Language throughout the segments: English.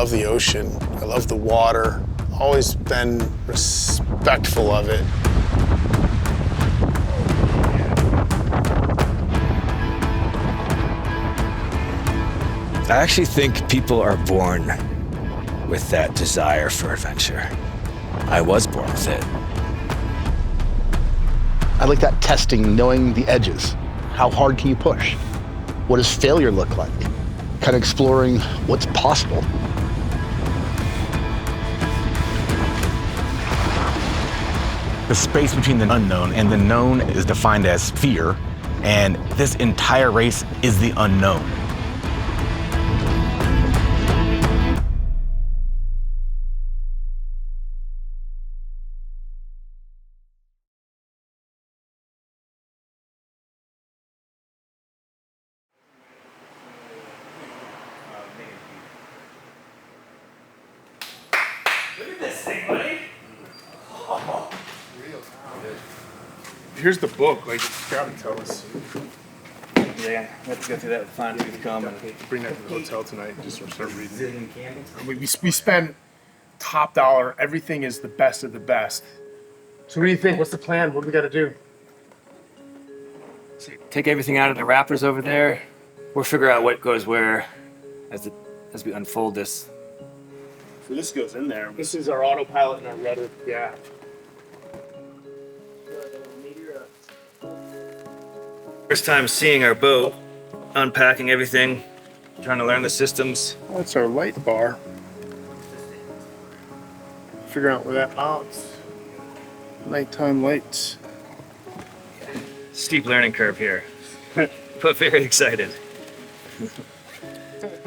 love the ocean. I love the water. Always been respectful of it. I actually think people are born with that desire for adventure. I was born with it. I like that testing, knowing the edges. How hard can you push? What does failure look like? Kind of exploring what's possible. The space between the unknown and the known is defined as fear, and this entire race is the unknown. Look at this thing, buddy. Here's the book, like, it's gotta tell us. Yeah, let's go through that with fine tooth comb and Bring that to the hotel tonight and just start reading. We spend top dollar. Everything is the best of the best. So what do you think? What's the plan? What do we gotta do? take everything out of the wrappers over there. We'll figure out what goes where as we unfold this. So this goes in there. This is our autopilot and our rudder. Yeah. First time seeing our boat, unpacking everything, trying to learn the systems. That's our light bar. Figure out where that mounts. Nighttime lights. Steep learning curve here, but very excited.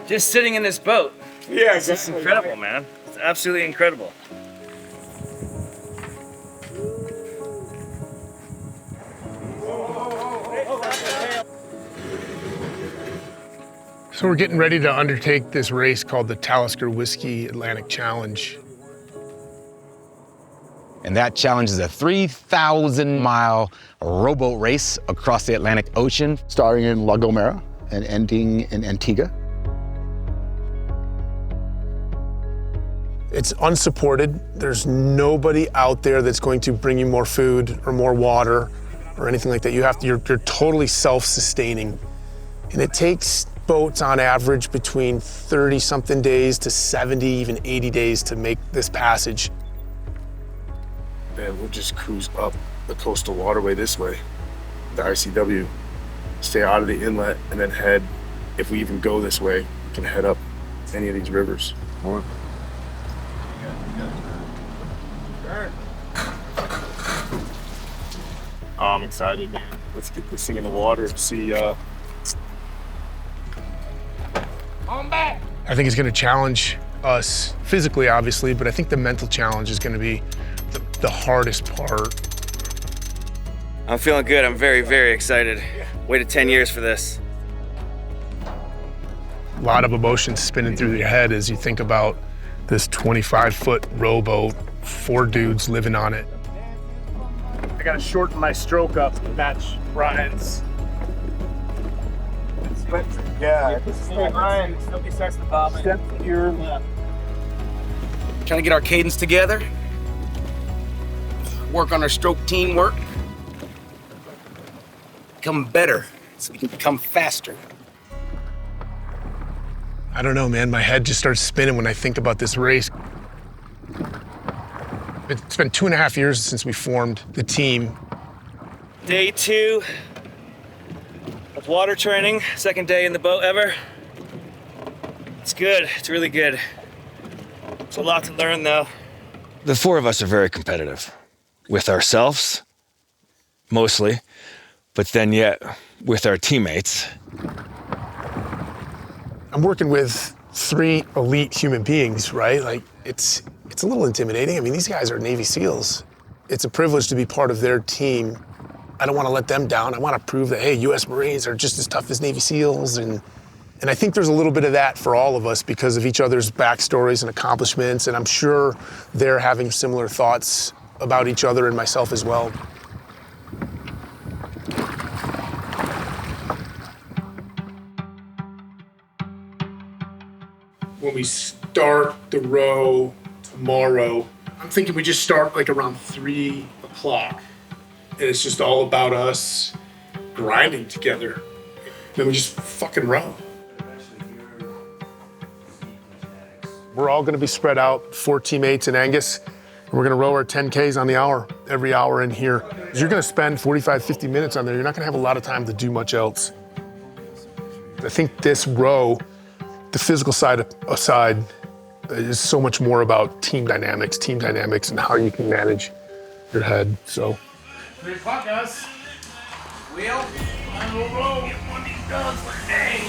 Just sitting in this boat. Yeah, It's incredible, man. It's absolutely incredible. So we're getting ready to undertake this race called the Talisker Whisky Atlantic Challenge. And that challenge is a 3,000-mile rowboat race across the Atlantic Ocean. Starting in La Gomera and ending in Antigua. It's unsupported. There's nobody out there that's going to bring you more food or more water or anything like that. You're totally self-sustaining. And it takes boats on average between 30-something days to 70, even 80 days to make this passage. Man, we'll just cruise up the coastal waterway this way, the ICW, stay out of the inlet, and then head, if we even go this way, we can head up any of these rivers. Oh, I'm excited, man. Let's get this thing in the water and see. I think it's going to challenge us physically, obviously, but I think the mental challenge is going to be the hardest part. I'm feeling good. I'm very, very excited. Waited 10 years for this. A lot of emotions spinning through your head as you think about this 25-foot rowboat, 4 dudes living on it. I gotta shorten my stroke up to match Brian's. Yeah, this is Brian. Nobody starts the bomb. Step to your left. Trying to get our cadence together, work on our stroke teamwork, become better so we can become faster. I don't know, man. My head just starts spinning when I think about this race. It's been 2.5 years since we formed the team. Day 2 of water training. Second day in the boat ever. It's good. It's really good. It's a lot to learn, though. The 4 of us are very competitive with ourselves, mostly, but then yet with our teammates. I'm working with 3 elite human beings, right? Like, it's a little intimidating. I mean, these guys are Navy SEALs. It's a privilege to be part of their team. I don't want to let them down. I want to prove that, hey, U.S. Marines are just as tough as Navy SEALs. And I think there's a little bit of that for all of us because of each other's backstories and accomplishments. And I'm sure they're having similar thoughts about each other and myself as well. When we start the row tomorrow. I'm thinking we just start like around 3 o'clock. And it's just all about us grinding together. Then we just fucking row. We're all gonna be spread out, 4 teammates and Angus. And we're gonna row our 10Ks on the hour, every hour in here. You're gonna spend 45, 50 minutes on there. You're not gonna have a lot of time to do much else. I think this row, the physical side aside, is so much more about team dynamics and how you can manage your head, so. 3 o'clock, guys. Wheel. I will roll. Get one of these guns for A.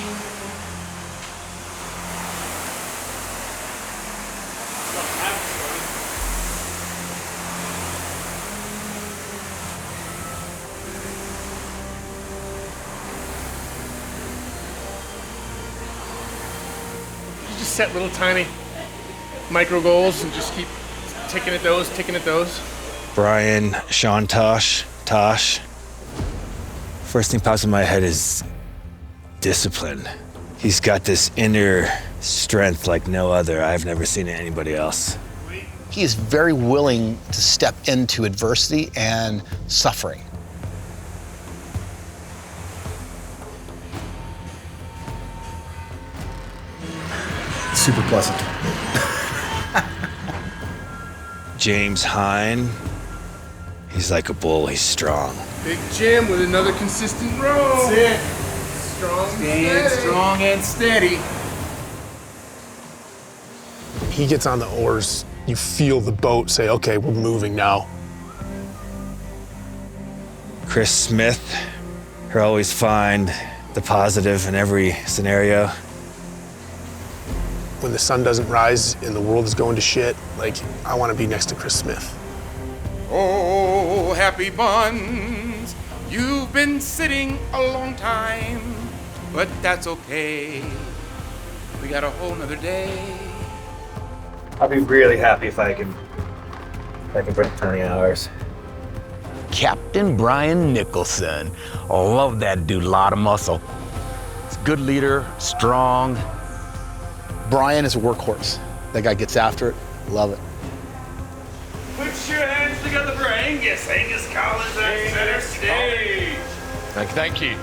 You just set little tiny micro goals and just keep ticking at those. Brian, Chontosh, Tosh. First thing pops in my head is discipline. He's got this inner strength like no other. I've never seen in anybody else. He is very willing to step into adversity and suffering. Super pleasant. James Hine. He's like a bull, he's strong. Big Jim with another consistent row. That's it. Strong and steady. He gets on the oars, you feel the boat say, okay, we're moving now. Chris Smith, he'll always find the positive in every scenario. When the sun doesn't rise and the world is going to shit, like, I want to be next to Chris Smith. Oh, happy buns, you've been sitting a long time, but that's okay. We got a whole nother day. I'll be really happy if I can break 20 hours. Captain Brian Nicholson. I love that dude, lot of muscle. He's a good leader, strong. Brian is a workhorse. That guy gets after it. Love it. Put your hands together for Angus. Angus Collins on center stage. Thank you.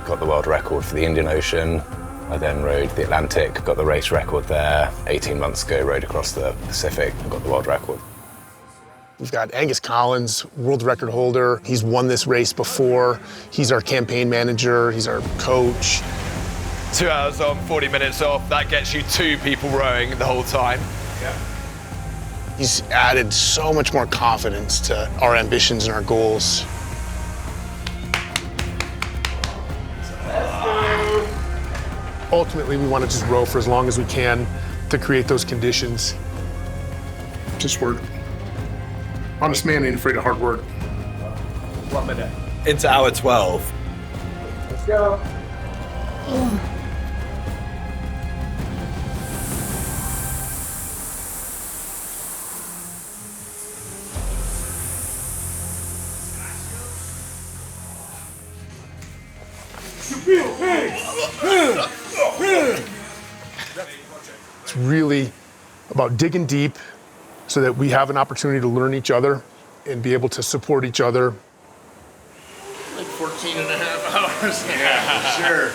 Got the world record for the Indian Ocean. I then rode the Atlantic, got the race record there. 18 months ago, rode across the Pacific and got the world record. We've got Angus Collins, world record holder. He's won this race before. He's our campaign manager. He's our coach. 2 hours on, 40 minutes off. That gets you 2 people rowing the whole time. Yeah. He's added so much more confidence to our ambitions and our goals. Ultimately, we want to just row for as long as we can to create those conditions. Just work. Honest man ain't afraid of hard work. 1 minute. Into hour 12. Let's go. It's really about digging deep so that we have an opportunity to learn each other and be able to support each other. Like 14 and a half hours. Yeah, sure.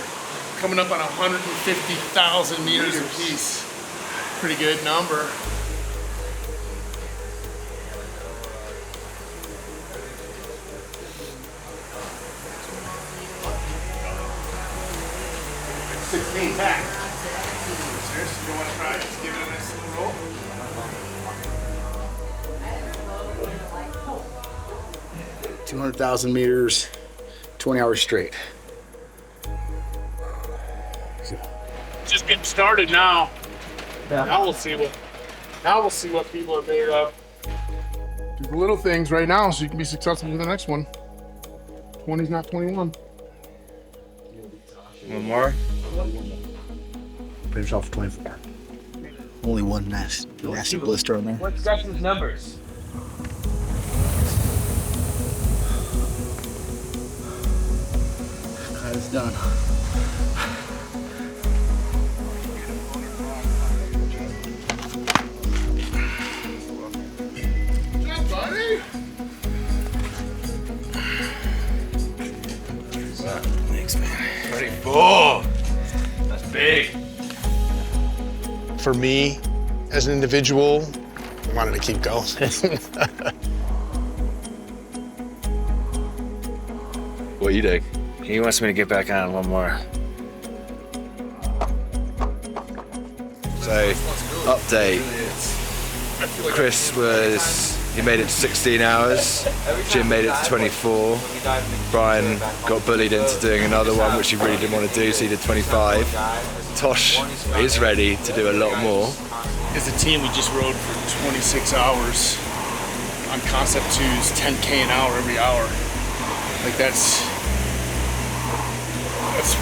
Coming up on 150,000 meters apiece. Pretty good number. Back. Seriously, you want to try? Just give it a nice little roll. 200,000 meters, 20 hours straight. Just getting started now. Yeah. Now we'll see what people are made of. Do the little things right now so you can be successful in the next one. 20's not 21. One more. Put yourself for 24. Only one nasty blister on there. What's Gus's numbers? That is done. for me, as an individual, I wanted to keep going. What are you doing? He wants me to get back on one more. So, update. Chris he made it to 16 hours. Jim made it to 24. Brian got bullied into doing another one, which he really didn't want to do, so he did 25. Tosh is ready to do a lot more. As a team, we just rode for 26 hours on Concept 2's 10K an hour every hour. Like that's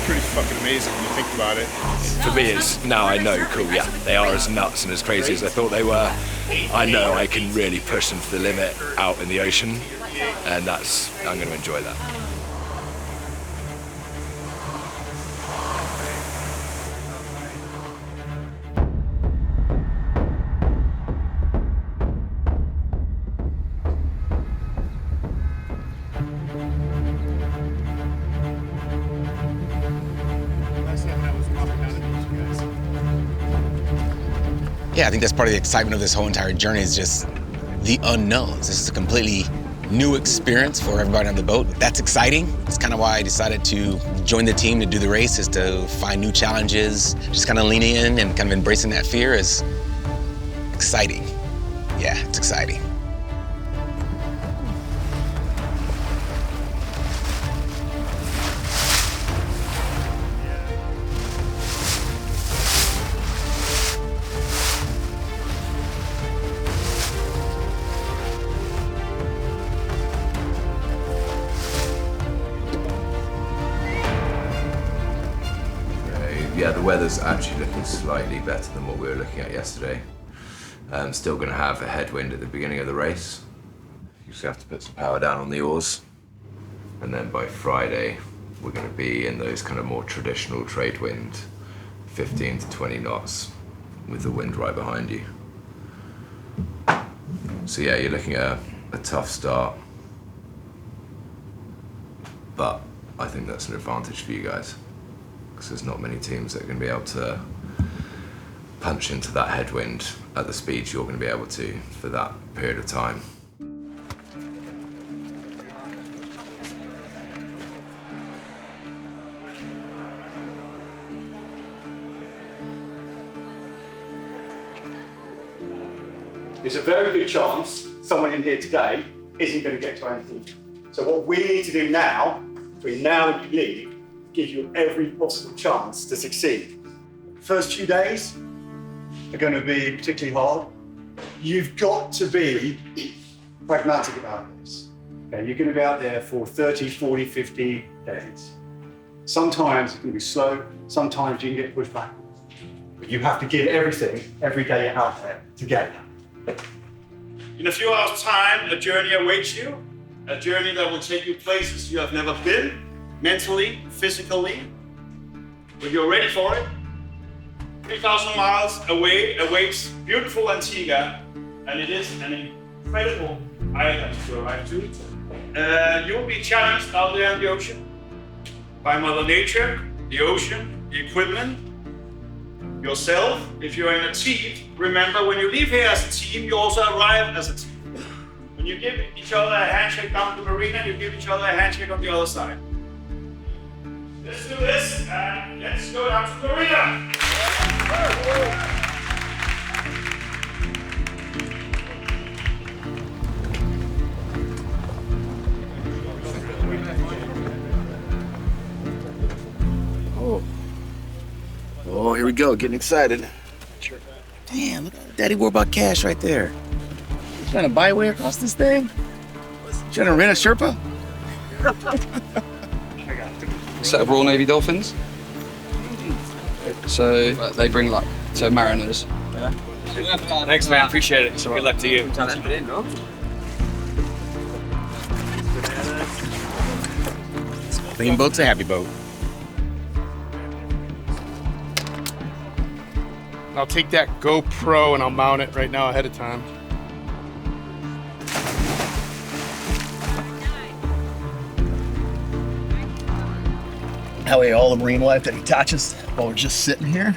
pretty fucking amazing when you think about it. For me, it's now I know, cool, yeah, they are as nuts and as crazy as I thought they were. I know I can really push them to the limit out in the ocean, and I'm going to enjoy that. Yeah, I think that's part of the excitement of this whole entire journey is just the unknowns. This is a completely new experience for everybody on the boat. That's exciting. It's kind of why I decided to join the team to do the race, is to find new challenges, just kind of leaning in and kind of embracing that fear is exciting. Yeah, it's exciting. Yeah, the weather's actually looking slightly better than what we were looking at yesterday. Still going to have a headwind at the beginning of the race. You just have to put some power down on the oars. And then by Friday, we're going to be in those kind of more traditional trade wind, 15 to 20 knots, with the wind right behind you. So yeah, you're looking at a tough start. But I think that's an advantage for you guys, because there's not many teams that are going to be able to punch into that headwind at the speed you're going to be able to for that period of time. There's a very good chance someone in here today isn't going to get to anything. So what we need to do now, between now and you leave, give you every possible chance to succeed. First few days are going to be particularly hard. You've got to be pragmatic about this. Okay, you're going to be out there for 30, 40, 50 days. Sometimes it's going to be slow, sometimes you can get pushed backwards. But you have to give everything every day you're out there to get there. In a few hours' time, a journey awaits you, a journey that will take you places you have never been, mentally, physically. When you're ready for it, 3,000 miles away awaits beautiful Antigua, and it is an incredible island to arrive to. You will be challenged out there in the ocean by Mother Nature, the ocean, the equipment, yourself. If you're in a team, remember when you leave here as a team, you also arrive as a team. When you give each other a handshake down the marina, you give each other a handshake on the other side. Let's do this, and let's go down to the marina. Oh, here we go, getting excited. Sure. Damn, look at Daddy Warbuck Cash right there. You trying to buy way across this thing? You trying to rent a Sherpa? Set of Royal Navy dolphins. So they bring luck to mariners. Yeah. Thanks, man. Appreciate it. Good luck to you. Clean boat's a happy boat. I'll take that GoPro and I'll mount it right now ahead of time. That way all the marine life that attaches while we're just sitting here,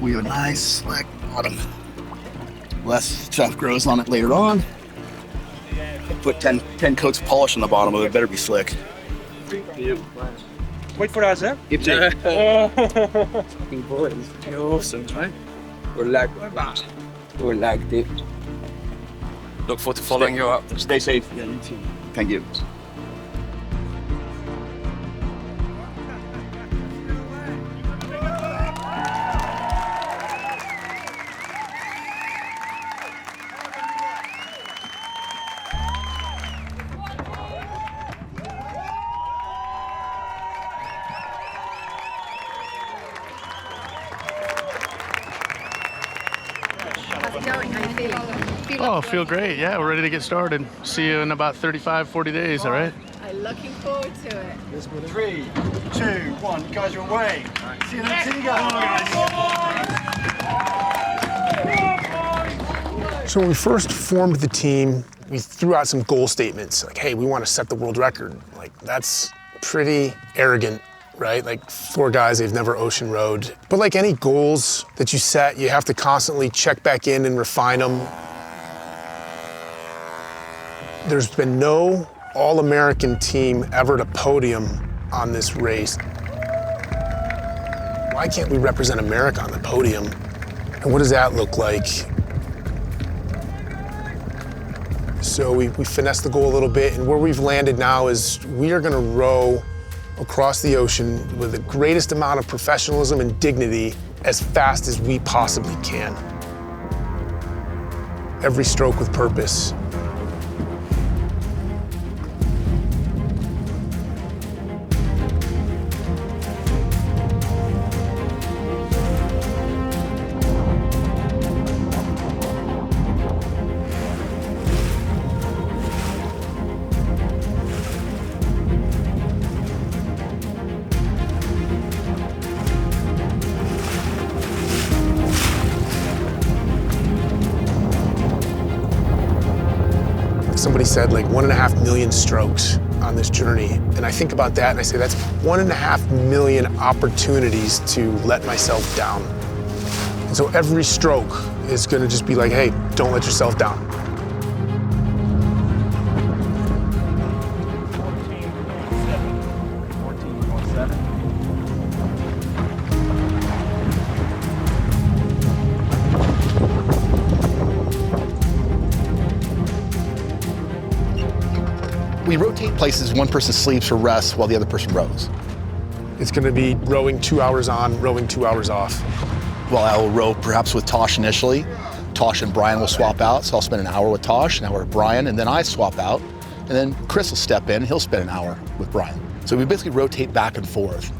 we have a nice slick bottom. Less stuff grows on it later on. Put 10 coats of polish on the bottom of it, better be slick. Wait for us, eh? Keep it. Awesome, right? We're like it. Look forward to following you up. Stay safe. Yeah, you too. Thank you. Oh, feel great. Yeah, we're ready to get started. See you in about 35, 40 days, all right? I'm looking forward to it. 3, 2, 1, you guys are away. See you next time, guys. So when we first formed the team, we threw out some goal statements like, hey, we want to set the world record. Like, that's pretty arrogant, right? Like 4 guys, they've never ocean rowed. But like any goals that you set, you have to constantly check back in and refine them. There's been no All-American team ever to podium on this race. Why can't we represent America on the podium? And what does that look like? So we finessed the goal a little bit, and where we've landed now is we are gonna row across the ocean with the greatest amount of professionalism and dignity as fast as we possibly can. Every stroke with purpose. Somebody said like 1.5 million strokes on this journey. And I think about that and I say that's 1.5 million opportunities to let myself down. And so every stroke is gonna just be like, hey, don't let yourself down. We rotate places, one person sleeps or rests while the other person rows. It's gonna be rowing 2 hours on, rowing 2 hours off. Well, I will row perhaps with Tosh initially. Tosh and Brian will swap out, so I'll spend an hour with Tosh, an hour with Brian, and then I swap out. And then Chris will step in, he'll spend an hour with Brian. So we basically rotate back and forth.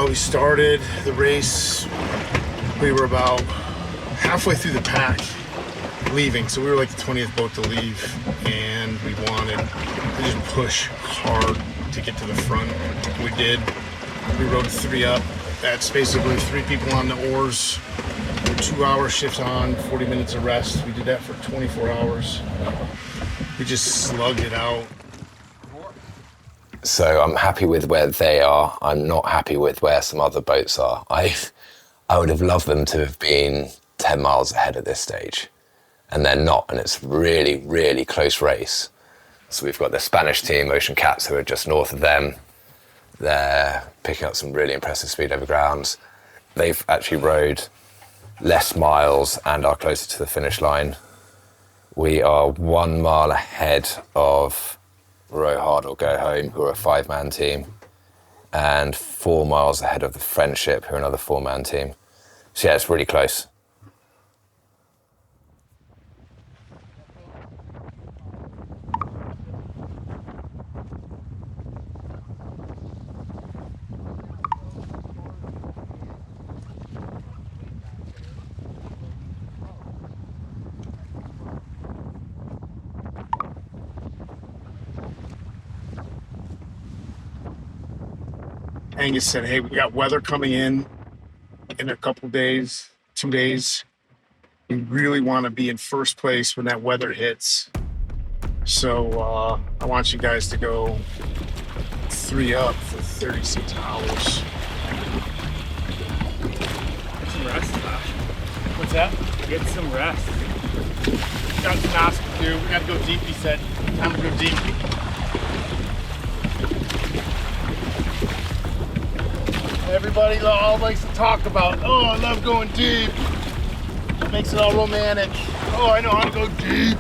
We started the race, we were about halfway through the pack leaving, so we were like the 20th boat to leave, and we wanted to just push hard to get to the front. We did. We rowed 3 up. That's basically 3 people on the oars, 2-hour shifts on, 40 minutes of rest. We did that for 24 hours. We just slugged it out. So I'm happy with where they are. I'm not happy with where some other boats are. I would have loved them to have been 10 miles ahead at this stage. And they're not, and it's really, really close race. So we've got the Spanish team, Ocean Cats, who are just north of them. They're picking up some really impressive speed over grounds. They've actually rowed less miles and are closer to the finish line. We are 1 mile ahead of Row Hard or Go Home, who are a 5-man team, and 4 miles ahead of the Friendship, who are another 4-man team. So yeah, it's really close. Angus said, hey, we got weather coming in a couple days, 2 days. We really want to be in first place when that weather hits. So I want you guys to go 3 up for 36 hours. Get some rest, Josh. What's that? Get some rest. Got some ask to do. We gotta go deep, he said. Time to go deep. Everybody all likes to talk about, oh, I love going deep. It makes it all romantic. Oh, I know how to go deep.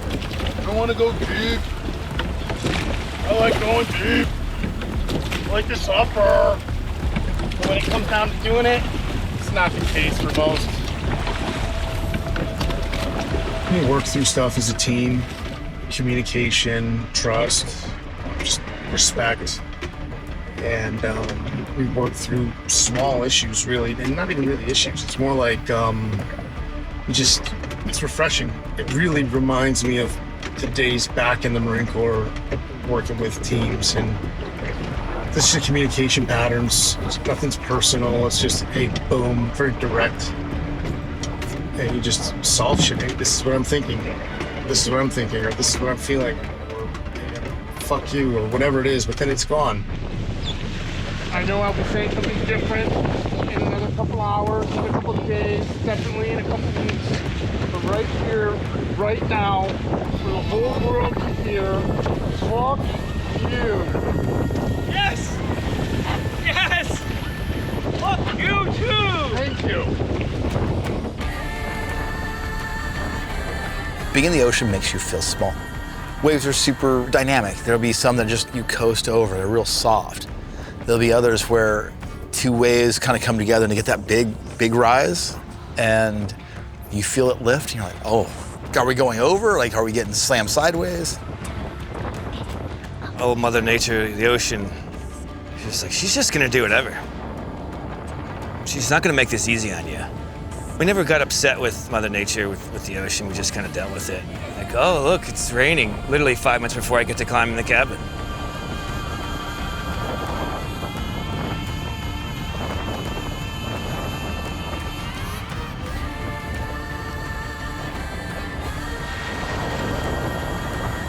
I want to go deep. I like going deep. I like to suffer. But when it comes down to doing it, it's not the case for most. We work through stuff as a team. Communication, trust, just respect. And we work through small issues, really, and not even really issues. It's more like it's refreshing. It really reminds me of the days back in the Marine Corps, working with teams, and this is communication patterns. Nothing's personal. It's just, hey, boom, very direct, and you just solve shit. Hey, this is what I'm thinking. This is what I'm thinking, or this is what I'm feeling, or fuck you, or whatever it is. But then it's gone. I know I'll be saying something different in another couple hours, in a couple of days, definitely in a couple of weeks. But right here, right now, for the whole world to hear, fuck you. Yes! Yes! Fuck you too! Thank you. Being in the ocean makes you feel small. Waves are super dynamic. There'll be some that just you coast over, they're real soft. There'll be others where two waves kind of come together and you get that big rise, and you feel it lift, and you're like, oh, are we going over? Like, are we getting slammed sideways? Oh, Mother Nature, the ocean, she's just gonna do whatever. She's not gonna make this easy on you. We never got upset with Mother Nature, with the ocean. We just kind of dealt with it. Like, oh, look, it's raining. Literally 5 minutes before I get to climb in the cabin.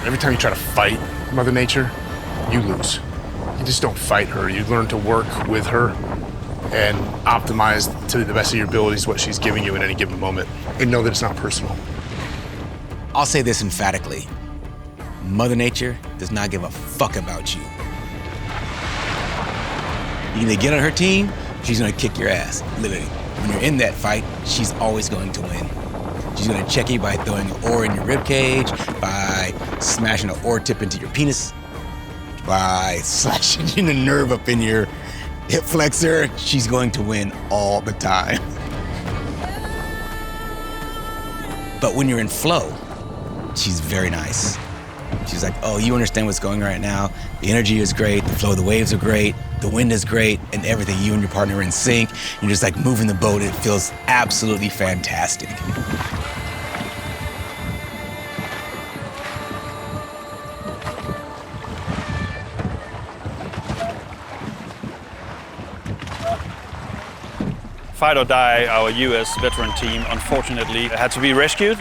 Every time you try to fight Mother Nature, you lose. You just don't fight her. You learn to work with her and optimize to the best of your abilities what she's giving you in any given moment, and know that it's not personal. I'll say this emphatically. Mother Nature does not give a fuck about you. You either get on her team, she's gonna kick your ass, literally. When you're in that fight, she's always going to win. She's gonna check you by throwing an oar in your rib cage, by smashing an oar tip into your penis, by slashing in a nerve up in your hip flexor. She's going to win all the time. But when you're in flow, she's very nice. She's like, oh, you understand what's going on right now. The energy is great, the flow of the waves are great, the wind is great, and everything. You and your partner are in sync. You're just like moving the boat. It feels absolutely fantastic. Fight or Die, our US veteran team, unfortunately had to be rescued.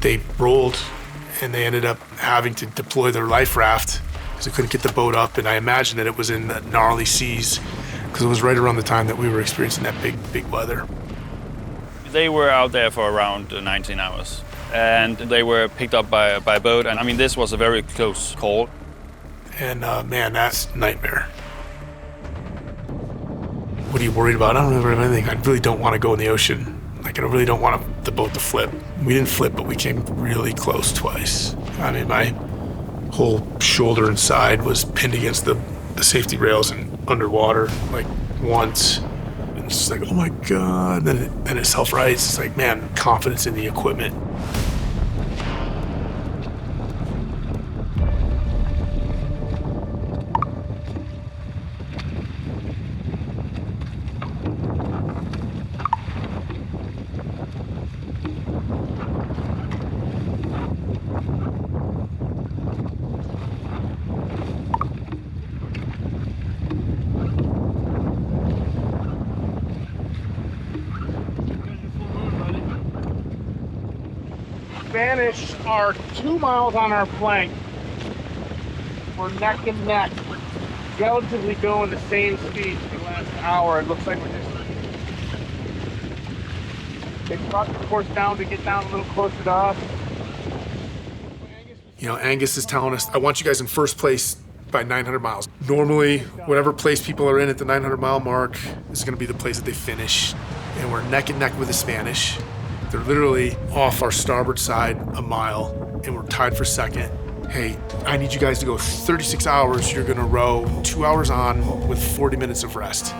They rolled, and they ended up having to deploy their life raft because they couldn't get the boat up, and I imagine that it was in the gnarly seas because it was right around the time that we were experiencing that big weather. They were out there for around 19 hours, and they were picked up by a boat, and I mean, this was a very close call. And man, that's a nightmare. What are you worried about? I don't remember anything. I really don't want to go in the ocean. Like, I really don't want the boat to flip. We didn't flip, but we came really close twice. I mean, my whole shoulder and side was pinned against the safety rails and underwater, like, once. And it's just like, oh my God. Then it self-rights. It's like, man, confidence in the equipment. Spanish are 2 miles on our flank. We're neck and neck. Relatively going the same speed for the last hour. It looks like we're just... They brought the course down to get down a little closer to us. You know, Angus is telling us, I want you guys in first place by 900 miles. Normally, whatever place people are in at the 900 mile mark is gonna be the place that they finish. And we're neck and neck with the Spanish. They're literally off our starboard side a mile, and we're tied for second. Hey, I need you guys to go 36 hours. You're gonna row 2 hours on with 40 minutes of rest.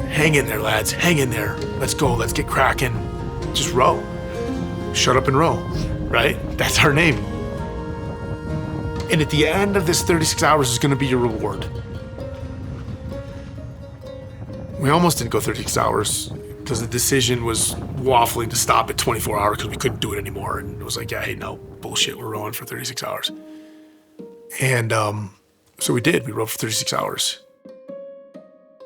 Hang in there, lads. Hang in there. Let's go. Let's get cracking. Just row. Shut up and row, right? That's our name. And at the end of this 36 hours is going to be your reward. We almost didn't go 36 hours because the decision was waffling to stop at 24 hours because we couldn't do it anymore. And it was like, yeah, hey, no, bullshit. We're rowing for 36 hours. And so we did. We rowed for 36 hours.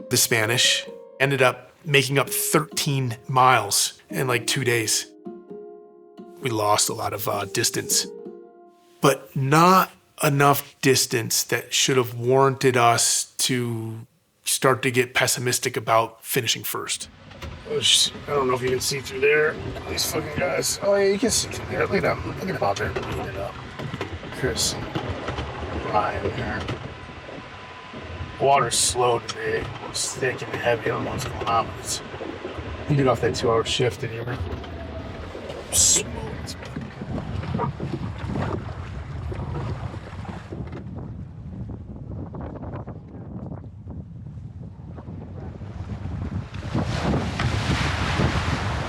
The Spanish ended up making up 13 miles in like 2 days. We lost a lot of distance, but not enough distance that should have warranted us to start to get pessimistic about finishing first. I don't know if you can see through there. These fucking guys. Oh yeah, you can see through there. Look at them. Look at them out there beating it up. Chris, Ryan here. Water's slow today. It's thick and heavy. I don't know what's going on, but it's... You get off that 2 hour shift and you're smooth.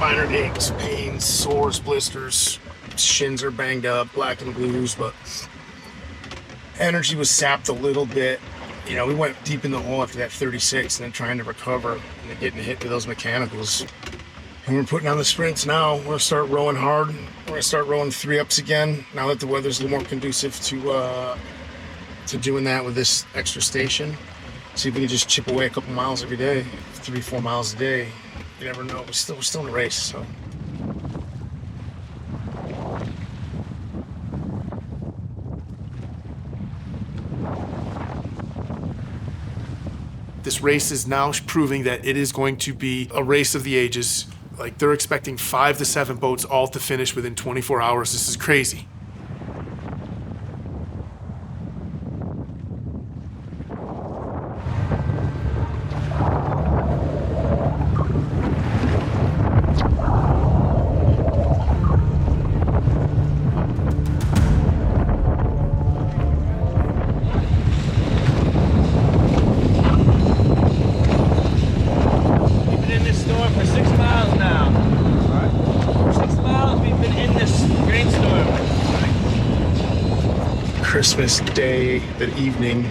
Minor aches, pains, sores, blisters, shins are banged up, black and blues, but energy was sapped a little bit. You know, we went deep in the hole after that 36 and then trying to recover and then getting hit with those mechanicals. And we're putting on the sprints now. We're gonna start rowing hard. We're gonna start rowing 3-ups again now that the weather's a little more conducive to doing that with this extra station. See if we can just chip away a couple miles every day, 3-4 miles a day. You never know. We're still in a race, so. This race is now proving that it is going to be a race of the ages. Like, they're expecting 5 to 7 boats all to finish within 24 hours. This is crazy. Christmas Day, that evening,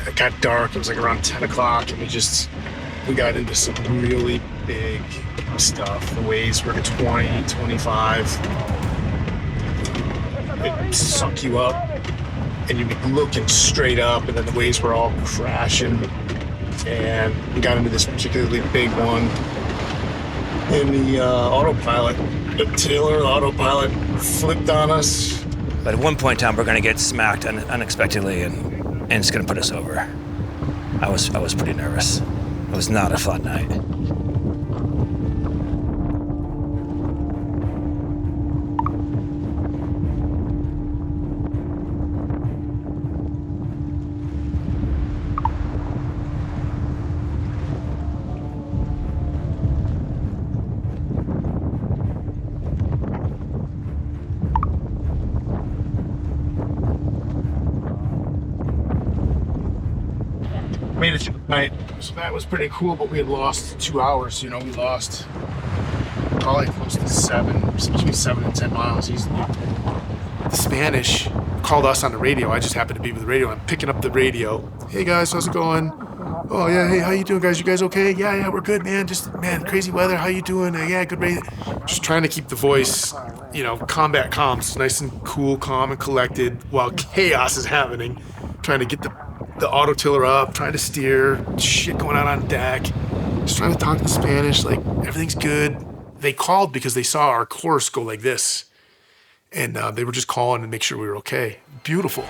it got dark. It was like around 10 o'clock, and we just we got into some really big stuff. The waves were 20, 25. It suck you up, and you'd be looking straight up, and then the waves were all crashing. And we got into this particularly big one. And the autopilot, the autopilot flipped on us. But at one point in time, we're going to get smacked unexpectedly, and it's going to put us over. I was pretty nervous. It was not a fun night. Made it through the night, so that was pretty cool, but we had lost 2 hours. You know, we lost probably close to between 7 and 10 miles easily. The Spanish called us on the radio. I just happened to be with the radio. I'm picking up the radio. Hey guys, how's it going? Oh yeah, hey, how you doing, guys? You guys okay? Yeah, we're good, man. Just, man, crazy weather. How you doing? Yeah, good radio. Just trying to keep the voice, you know, combat comms, nice and cool, calm, and collected while chaos is happening. Trying to get the auto tiller up, trying to steer, shit going on deck. Just trying to talk to the Spanish, like, everything's good. They called because they saw our course go like this. And they were just calling to make sure we were okay. Beautiful.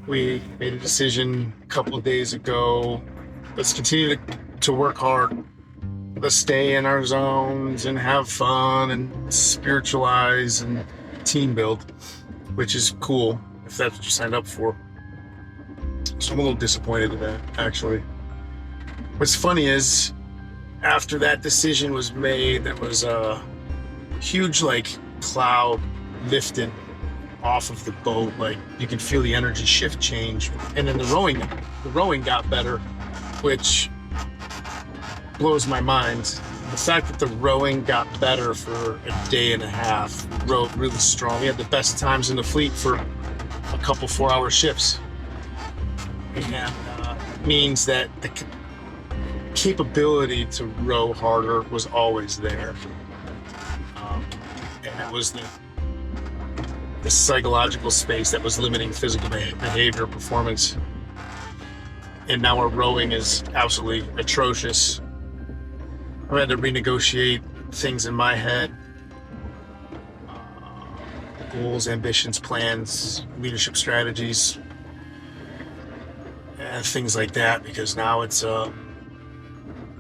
We made a decision a couple of days ago. Let's continue to work hard. Let's stay in our zones and have fun and spiritualize and team build, which is cool if that's what you signed up for. So I'm a little disappointed in that, actually. What's funny is, after that decision was made, there was a huge, like, cloud lifted off of the boat. Like, you can feel the energy shift change. And then the rowing got better, which blows my mind. The fact that the rowing got better for a day and a half, we rowed really strong. We had the best times in the fleet for a couple 4-hour shifts. And means that the capability to row harder was always there. And it was the psychological space that was limiting physical behavior, performance. And now our rowing is absolutely atrocious. I've had to renegotiate things in my head. Goals, ambitions, plans, leadership strategies, and things like that, because now it's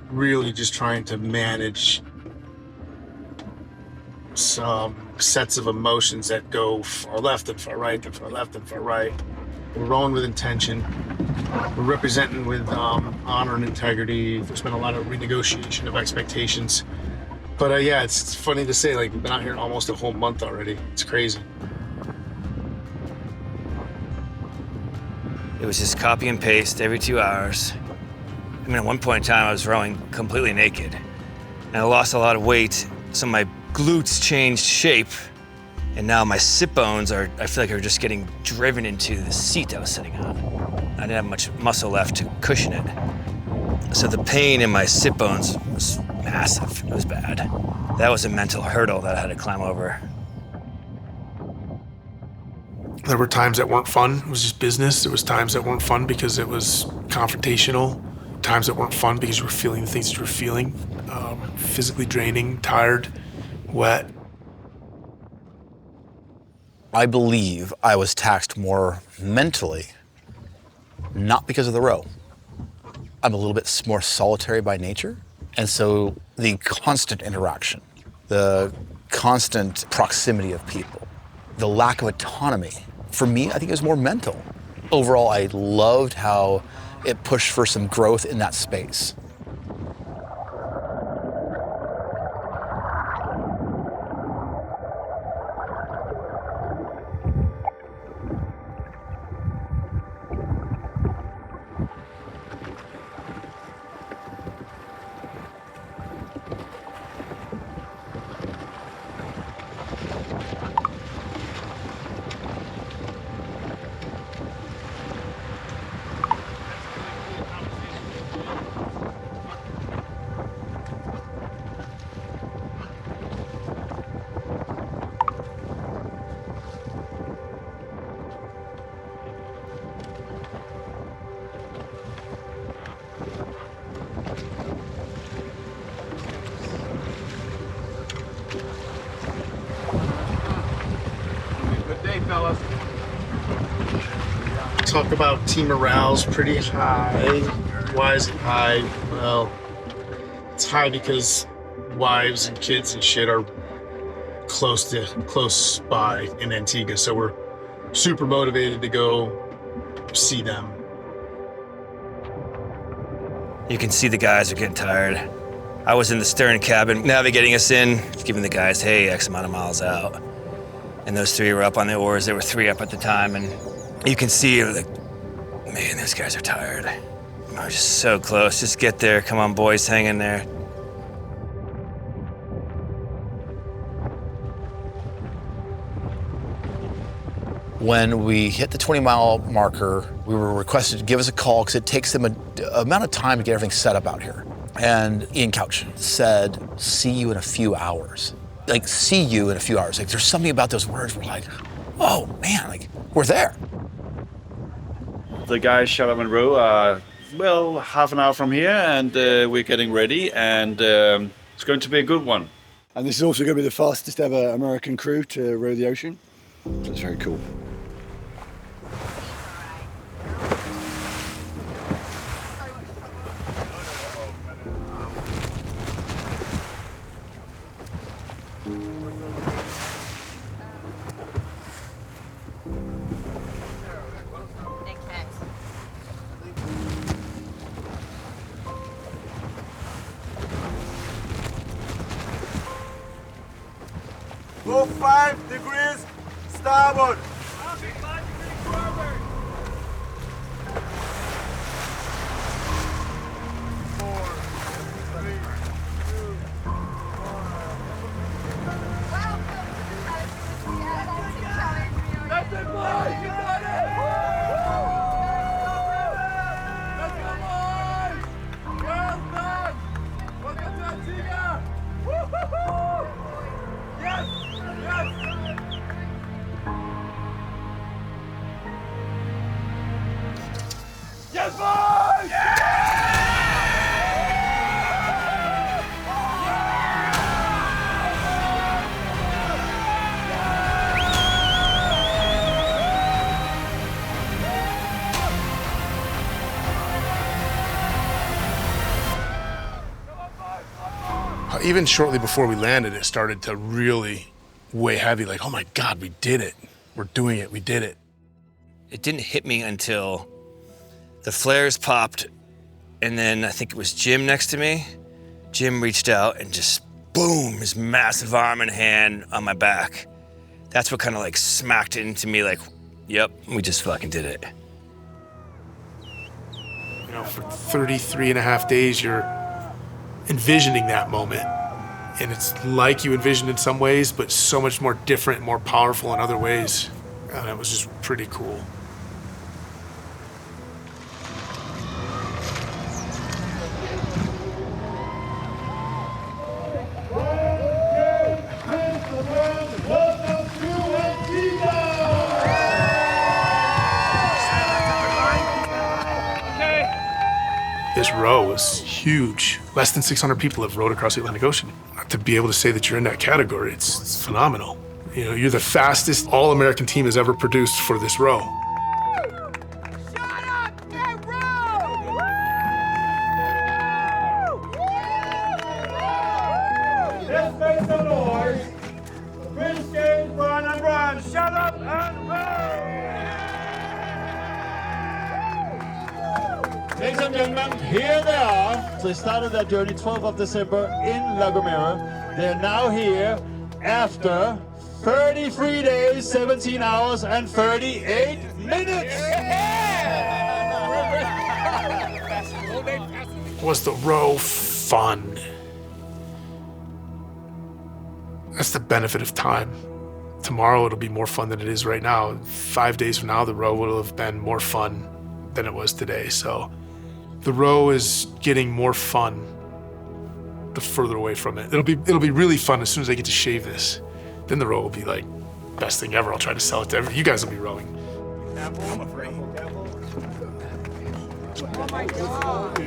really just trying to manage some sets of emotions that go far left and far right and far left and far right. We're rowing with intention. We're representing with honor and integrity. There's been a lot of renegotiation of expectations. But yeah, it's funny to say, like, we've been out here almost a whole month already. It's crazy. It was just copy and paste every 2 hours. I mean, at one point in time, I was rowing completely naked. And I lost a lot of weight, so my glutes changed shape. And now my sit bones I feel like are just getting driven into the seat I was sitting on. I didn't have much muscle left to cushion it. So the pain in my sit bones was massive. It was bad. That was a mental hurdle that I had to climb over. There were times that weren't fun. It was just business. There was times that weren't fun because it was confrontational. Times that weren't fun because you were feeling the things that you were feeling. Physically draining, tired, wet. I believe I was taxed more mentally, not because of the row. I'm a little bit more solitary by nature. And so the constant interaction, the constant proximity of people, the lack of autonomy, for me, I think it was more mental. Overall, I loved how it pushed for some growth in that space. Good day, fellas. Talk about team morale's pretty high. Why is it high? Well, it's high because wives and kids and shit are close by in Antigua, so we're super motivated to go see them. You can see the guys are getting tired. I was in the stern cabin navigating us in, giving the guys, hey, X amount of miles out. And those three were up on the oars. There were three up at the time, and you can see, like, man, those guys are tired. I was just so close. Just get there. Come on, boys, hang in there. When we hit the 20-mile marker, we were requested to give us a call because it takes them an amount of time to get everything set up out here. And Ian Couch said, see you in a few hours. Like, see you in a few hours. Like, there's something about those words. We're like, oh, man, like, we're there. The guys showed up in row, well, half an hour from here, and we're getting ready, and it's going to be a good one. And this is also going to be the fastest ever American crew to row the ocean. So it's very cool. Go 5 degrees starboard. Yes, boys! Even shortly before we landed, it started to really weigh heavy, like, oh my God, we did it. We're doing it, we did it. It didn't hit me until the flares popped, and then I think it was Jim next to me. Jim reached out and just, boom, his massive arm and hand on my back. That's what kind of like smacked it into me like, yep, we just fucking did it. You know, for 33 and a half days, you're envisioning that moment. And it's like you envisioned in some ways, but so much more different, more powerful in other ways. And it was just pretty cool. This row is huge. Less than 600 people have rowed across the Atlantic Ocean. To be able to say that you're in that category, it's phenomenal. You know, you're the fastest all-American team has ever produced for this row. Let's make some noise. Whisky, run and run. Shut up and run. Ladies and gentlemen, here they are. So they started their journey 12th of December in La Gomera. They're now here after 33 days, 17 hours, and 38 minutes. Was the row fun? That's the benefit of time. Tomorrow it'll be more fun than it is right now. 5 days from now, the row will have been more fun than it was today. So the row is getting more fun the further away from it. It'll be really fun as soon as I get to shave this. Then the row will be like best thing ever. I'll try to sell it to everyone. You guys will be rowing. I'm afraid. Oh my God.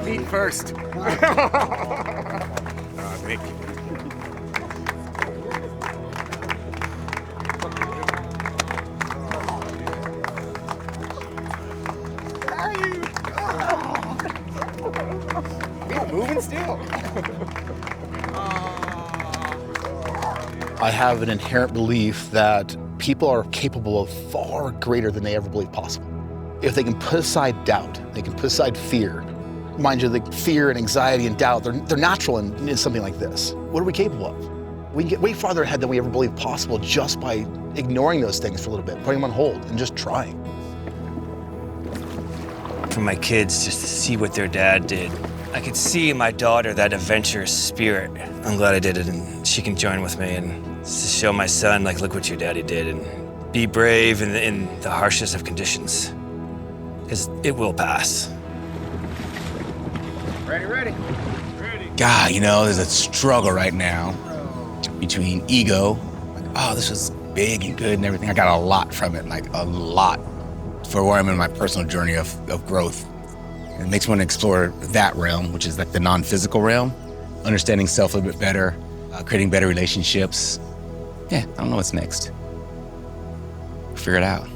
Feet first. Thank you. Moving still. I have an inherent belief that people are capable of far greater than they ever believed possible. If they can put aside doubt, they can put aside fear. Mind you, the fear and anxiety and doubt, they're natural in something like this. What are we capable of? We can get way farther ahead than we ever believed possible just by ignoring those things for a little bit, putting them on hold and just trying. For my kids, just to see what their dad did. I could see in my daughter that adventurous spirit. I'm glad I did it, and she can join with me and to show my son, like, look what your daddy did, and be brave in the harshest of conditions, because it will pass. Ready. God, you know, there's a struggle right now between ego, like, oh, this was big and good and everything. I got a lot from it, like a lot, for where I'm in my personal journey of growth. It makes me want to explore that realm, which is like the non-physical realm, understanding self a little bit better, creating better relationships. Yeah, I don't know what's next. Figure it out.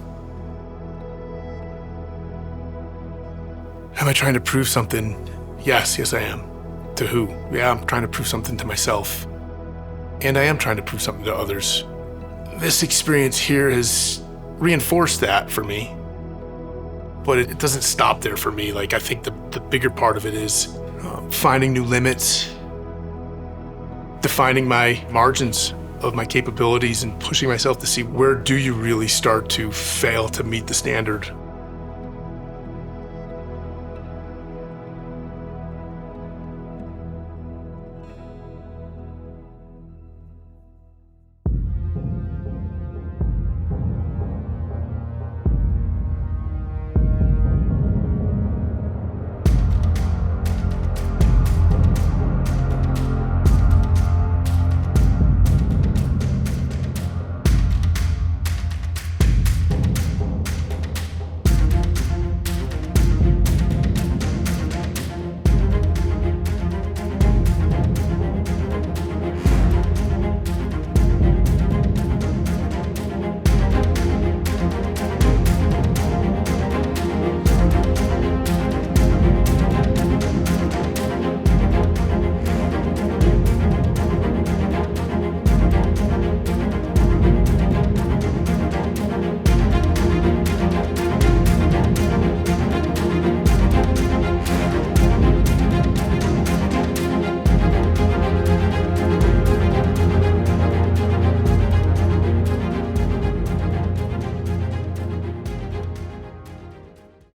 Am I trying to prove something? Yes, I am. To who? Yeah, I'm trying to prove something to myself. And I am trying to prove something to others. This experience here has reinforced that for me. But it doesn't stop there for me. Like, I think the bigger part of it is finding new limits, defining my margins of my capabilities, and pushing myself to see where do you really start to fail to meet the standard.